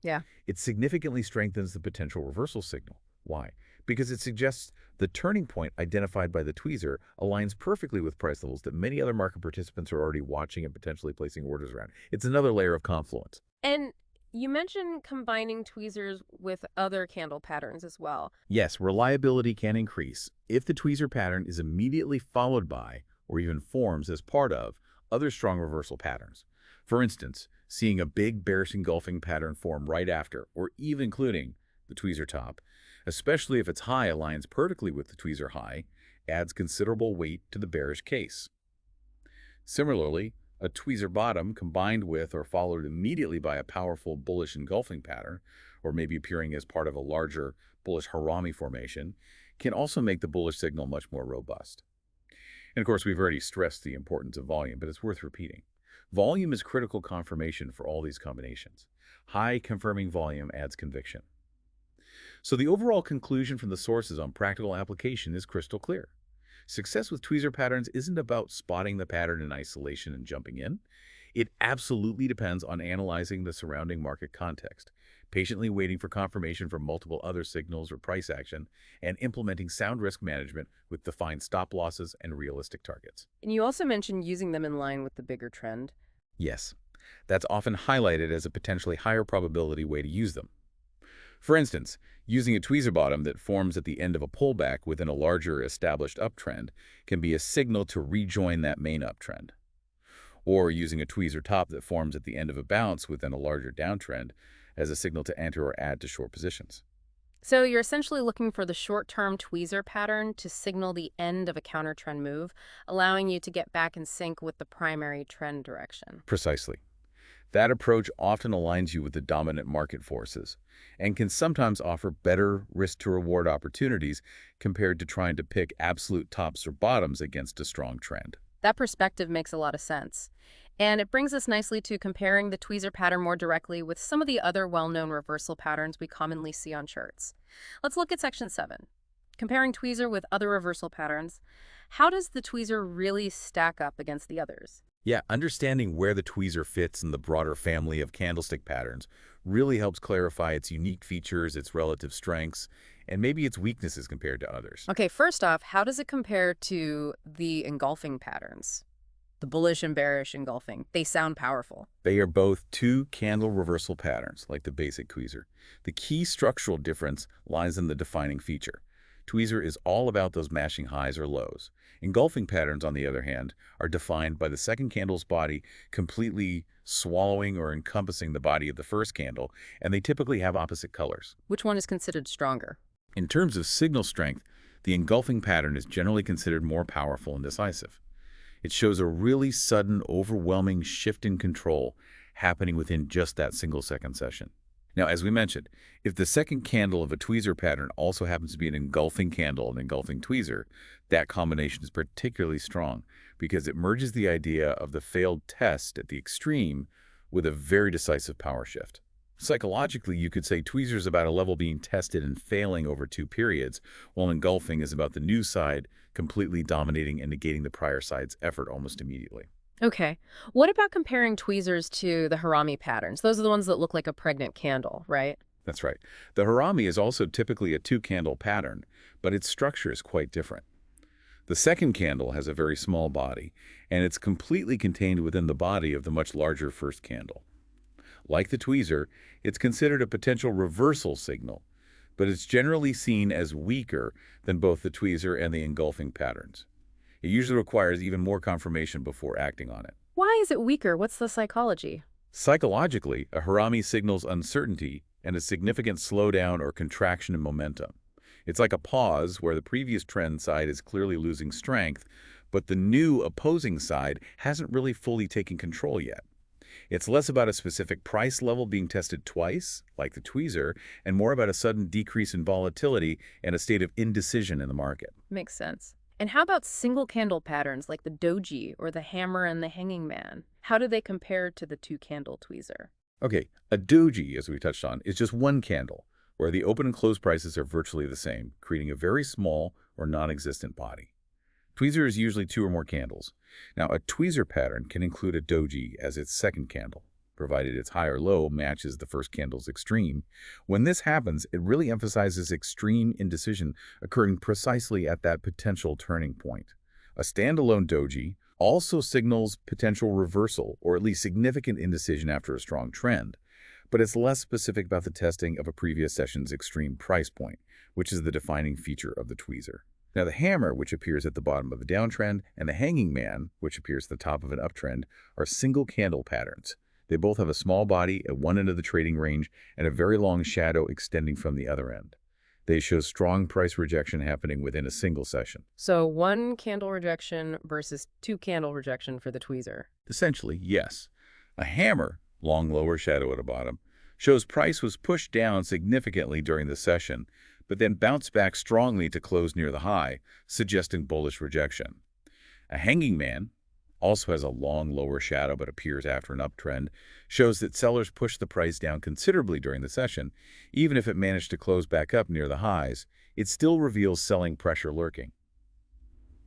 Speaker 2: it significantly strengthens the potential reversal signal. Why? Because it suggests the turning point identified by the tweezer aligns perfectly with price levels that many other market participants are already watching and potentially placing orders around. It's another layer of confluence.
Speaker 1: And you mentioned combining tweezers with other candle patterns as well.
Speaker 2: Yes, reliability can increase if the tweezer pattern is immediately followed by, or even forms as part of, other strong reversal patterns. For instance, seeing a big bearish engulfing pattern form right after, or even including, the tweezer top, especially if its high aligns perfectly with the tweezer high, adds considerable weight to the bearish case. Similarly, a tweezer bottom combined with or followed immediately by a powerful bullish engulfing pattern, or maybe appearing as part of a larger bullish harami formation, can also make the bullish signal much more robust. And of course, we've already stressed the importance of volume, but it's worth repeating. Volume is critical confirmation for all these combinations. High confirming volume adds conviction. So the overall conclusion from the sources on practical application is crystal clear. Success with tweezer patterns isn't about spotting the pattern in isolation and jumping in. It absolutely depends on analyzing the surrounding market context, patiently waiting for confirmation from multiple other signals or price action, and implementing sound risk management with defined stop losses and realistic targets.
Speaker 1: And you also mentioned using them in line with the bigger trend.
Speaker 2: Yes, that's often highlighted as a potentially higher probability way to use them. For instance, using a tweezer bottom that forms at the end of a pullback within a larger established uptrend can be a signal to rejoin that main uptrend. Or using a tweezer top that forms at the end of a bounce within a larger downtrend as a signal to enter or add to short positions.
Speaker 1: So you're essentially looking for the short-term tweezer pattern to signal the end of a counter-trend move, allowing you to get back in sync with the primary trend direction.
Speaker 2: Precisely. That approach often aligns you with the dominant market forces and can sometimes offer better risk-to-reward opportunities compared to trying to pick absolute tops or bottoms against a strong trend.
Speaker 1: That perspective makes a lot of sense. And it brings us nicely to comparing the tweezer pattern more directly with some of the other well-known reversal patterns we commonly see on charts. Let's look at section 7. Comparing tweezer with other reversal patterns. How does the tweezer really stack up against the others?
Speaker 2: Yeah, understanding where the tweezer fits in the broader family of candlestick patterns really helps clarify its unique features, its relative strengths, and maybe its weaknesses compared to others.
Speaker 1: Okay, first off, how does it compare to the engulfing patterns? The bullish and bearish engulfing. They sound powerful.
Speaker 2: They are both two-candle reversal patterns, like the basic tweezer. The key structural difference lies in the defining feature. Tweezer is all about those matching highs or lows. Engulfing patterns, on the other hand, are defined by the second candle's body completely swallowing or encompassing the body of the first candle, and they typically have opposite colors.
Speaker 1: Which one is considered stronger?
Speaker 2: In terms of signal strength, the engulfing pattern is generally considered more powerful and decisive. It shows a really sudden, overwhelming shift in control happening within just that single-second session. Now, as we mentioned, if the second candle of a tweezer pattern also happens to be an engulfing candle, an engulfing tweezer, that combination is particularly strong because it merges the idea of the failed test at the extreme with a very decisive power shift. Psychologically, you could say tweezer is about a level being tested and failing over two periods, while engulfing is about the new side completely dominating and negating the prior side's effort almost immediately.
Speaker 1: Okay. What about comparing tweezers to the harami patterns? Those are the ones that look like a pregnant candle, right?
Speaker 2: That's right. The harami is also typically a two-candle pattern, but its structure is quite different. The second candle has a very small body, and it's completely contained within the body of the much larger first candle. Like the tweezer, it's considered a potential reversal signal, but it's generally seen as weaker than both the tweezer and the engulfing patterns. It usually requires even more confirmation before acting on it.
Speaker 1: Why is it weaker? What's the psychology?
Speaker 2: Psychologically, a harami signals uncertainty and a significant slowdown or contraction in momentum. It's like a pause where the previous trend side is clearly losing strength, but the new opposing side hasn't really fully taken control yet. It's less about a specific price level being tested twice, like the tweezer, and more about a sudden decrease in volatility and a state of indecision in the market.
Speaker 1: Makes sense. And how about single candle patterns like the doji or the hammer and the hanging man? How do they compare to the two-candle tweezer?
Speaker 2: Okay, a doji, as we touched on, is just one candle, where the open and close prices are virtually the same, creating a very small or non-existent body. Tweezer is usually two or more candles. Now, a tweezer pattern can include a doji as its second candle, provided its high or low matches the first candle's extreme. When this happens, it really emphasizes extreme indecision occurring precisely at that potential turning point. A standalone doji also signals potential reversal or at least significant indecision after a strong trend, but it's less specific about the testing of a previous session's extreme price point, which is the defining feature of the tweezer. Now, the hammer, which appears at the bottom of a downtrend, and the hanging man, which appears at the top of an uptrend, are single candle patterns. They both have a small body at one end of the trading range and a very long shadow extending from the other end. They show strong price rejection happening within a single session.
Speaker 1: So one candle rejection versus two candle rejection for the tweezer.
Speaker 2: Essentially, yes. A hammer, long lower shadow at the bottom, shows price was pushed down significantly during the session, but then bounced back strongly to close near the high, suggesting bullish rejection. A hanging man also has a long lower shadow but appears after an uptrend, shows that sellers pushed the price down considerably during the session. Even if it managed to close back up near the highs, it still reveals selling pressure lurking.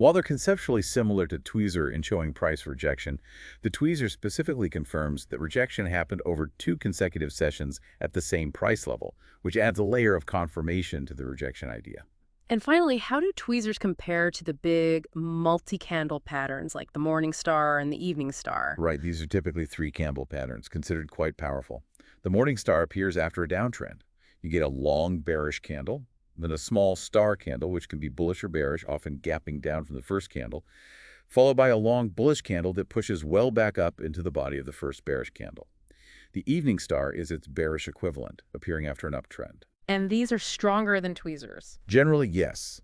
Speaker 2: While they're conceptually similar to Tweezer in showing price rejection, the Tweezer specifically confirms that rejection happened over 2 consecutive sessions at the same price level, which adds a layer of confirmation to the rejection idea.
Speaker 1: And finally, how do tweezers compare to the big multi-candle patterns like the morning star and the evening star?
Speaker 2: Right, these are typically 3 candle patterns, considered quite powerful. The morning star appears after a downtrend. You get a long bearish candle, then a small star candle, which can be bullish or bearish, often gapping down from the first candle, followed by a long bullish candle that pushes well back up into the body of the first bearish candle. The evening star is its bearish equivalent, appearing after an uptrend.
Speaker 1: And these are stronger than tweezers.
Speaker 2: Generally, yes.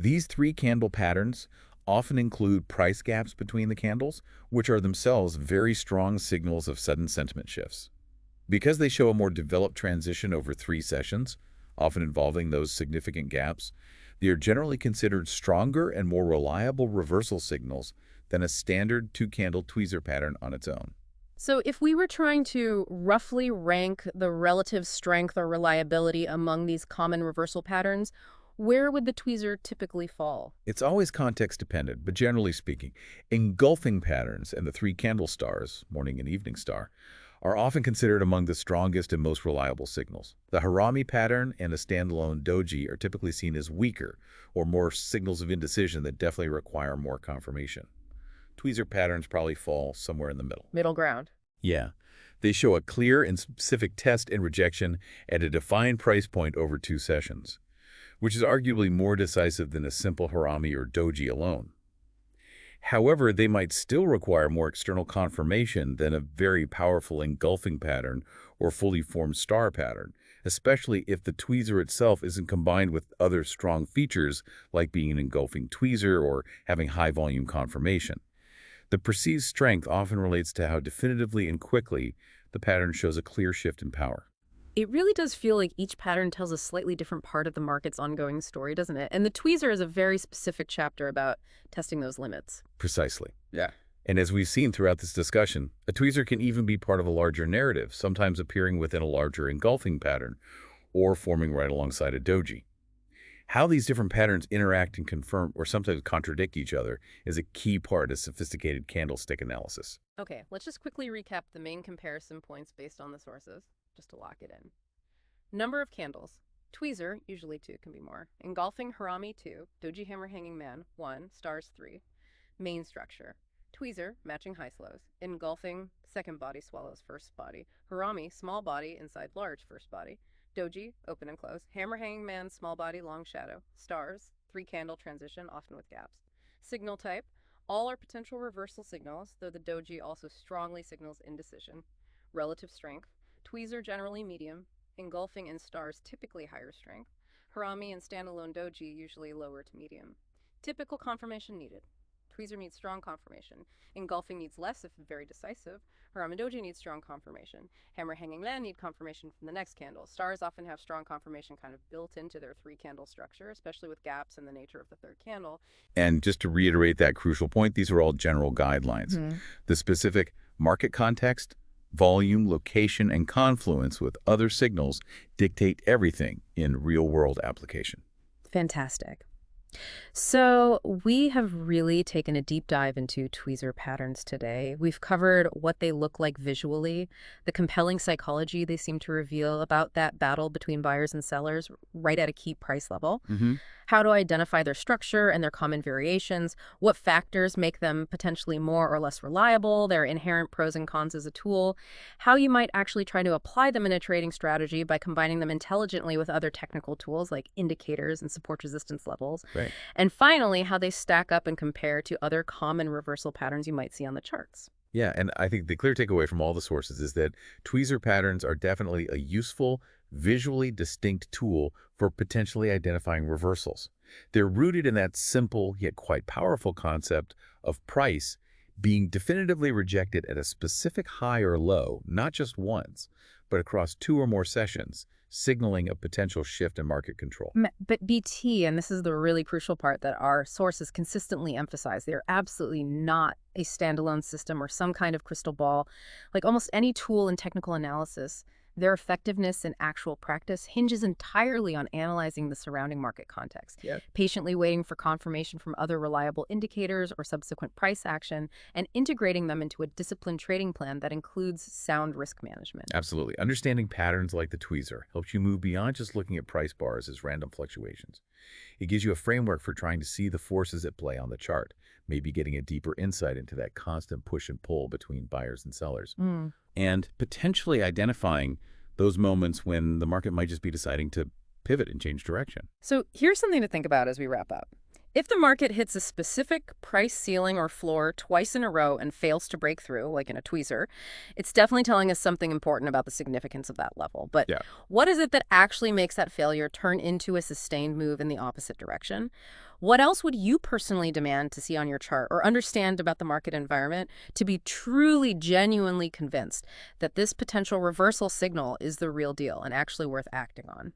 Speaker 2: These 3 candle patterns often include price gaps between the candles, which are themselves very strong signals of sudden sentiment shifts. Because they show a more developed transition over 3 sessions, often involving those significant gaps, they are generally considered stronger and more reliable reversal signals than a standard 2 candle tweezer pattern on its own.
Speaker 1: So if we were trying to roughly rank the relative strength or reliability among these common reversal patterns, where would the tweezer typically fall?
Speaker 2: It's always context dependent, but generally speaking, engulfing patterns and the 3 candle stars, morning and evening star, are often considered among the strongest and most reliable signals. The harami pattern and a standalone doji are typically seen as weaker or more signals of indecision that definitely require more confirmation. Tweezer patterns probably fall somewhere in the middle.
Speaker 1: Middle ground.
Speaker 2: Yeah. They show a clear and specific test and rejection at a defined price point over 2 sessions, which is arguably more decisive than a simple harami or doji alone. However, they might still require more external confirmation than a very powerful engulfing pattern or fully formed star pattern, especially if the tweezer itself isn't combined with other strong features like being an engulfing tweezer or having high volume confirmation. The perceived strength often relates to how definitively and quickly the pattern shows a clear shift in power.
Speaker 1: It really does feel like each pattern tells a slightly different part of the market's ongoing story, doesn't it? And the tweezer is a very specific chapter about testing those limits.
Speaker 2: Precisely.
Speaker 1: Yeah.
Speaker 2: And as we've seen throughout this discussion, a tweezer can even be part of a larger narrative, sometimes appearing within a larger engulfing pattern or forming right alongside a doji. How these different patterns interact and confirm or sometimes contradict each other is a key part of sophisticated candlestick analysis.
Speaker 1: Okay, let's just quickly recap the main comparison points based on the sources, just to lock it in. Number of candles. Tweezer, usually 2, can be more. Engulfing harami 2, doji hammer hanging man 1, stars 3. Main structure. Tweezer, matching highs lows. Engulfing, second body swallows first body. Harami, small body inside large first body. Doji, open and close. Hammer hanging man, small body, long shadow. Stars, 3 candle transition, often with gaps. Signal type. All are potential reversal signals, though the doji also strongly signals indecision. Relative strength. Tweezer generally medium. Engulfing and stars typically higher strength. Harami and standalone doji usually lower to medium. Typical confirmation needed. Tweezer needs strong confirmation. Engulfing needs less if very decisive. Harami doji needs strong confirmation. Hammer hanging land need confirmation from the next candle. Stars often have strong confirmation kind of built into their 3 candle structure, especially with gaps in the nature of the third candle.
Speaker 2: And just to reiterate that crucial point, these are all general guidelines. The specific market context, volume, location, and confluence with other signals dictate everything in real-world application.
Speaker 1: Fantastic. So we have really taken a deep dive into tweezer patterns today. We've covered what they look like visually, the compelling psychology they seem to reveal about that battle between buyers and sellers right at a key price level, how to identify their structure and their common variations, what factors make them potentially more or less reliable, their inherent pros and cons as a tool, how you might actually try to apply them in a trading strategy by combining them intelligently with other technical tools like indicators and support resistance levels.
Speaker 2: Right.
Speaker 1: And finally, how they stack up and compare to other common reversal patterns you might see on the charts.
Speaker 2: Yeah, and I think the clear takeaway from all the sources is that tweezer patterns are definitely a useful, visually distinct tool for potentially identifying reversals. They're rooted in that simple yet quite powerful concept of price being definitively rejected at a specific high or low, not just once, but across 2 or more sessions, signaling a potential shift in market control.
Speaker 1: But BT, and this is the really crucial part that our sources consistently emphasize, they're absolutely not a standalone system or some kind of crystal ball. Like almost any tool in technical analysis, Their effectiveness in actual practice hinges entirely on analyzing the surrounding market context,
Speaker 2: Yeah.
Speaker 1: patiently waiting for confirmation from other reliable indicators or subsequent price action, and integrating them into a disciplined trading plan that includes sound risk management.
Speaker 2: Absolutely. Understanding patterns like the tweezer helps you move beyond just looking at price bars as random fluctuations. It gives you a framework for trying to see the forces at play on the chart, maybe getting a deeper insight into that constant push and pull between buyers and sellers, and potentially identifying those moments when the market might just be deciding to pivot and change direction.
Speaker 1: So here's something to think about as we wrap up. If the market hits a specific price ceiling or floor twice in a row and fails to break through, like in a tweezer, it's definitely telling us something important about the significance of that level. But
Speaker 2: Yeah.
Speaker 1: what is it that actually makes that failure turn into a sustained move in the opposite direction? What else would you personally demand to see on your chart or understand about the market environment to be truly, genuinely convinced that this potential reversal signal is the real deal and actually worth acting on?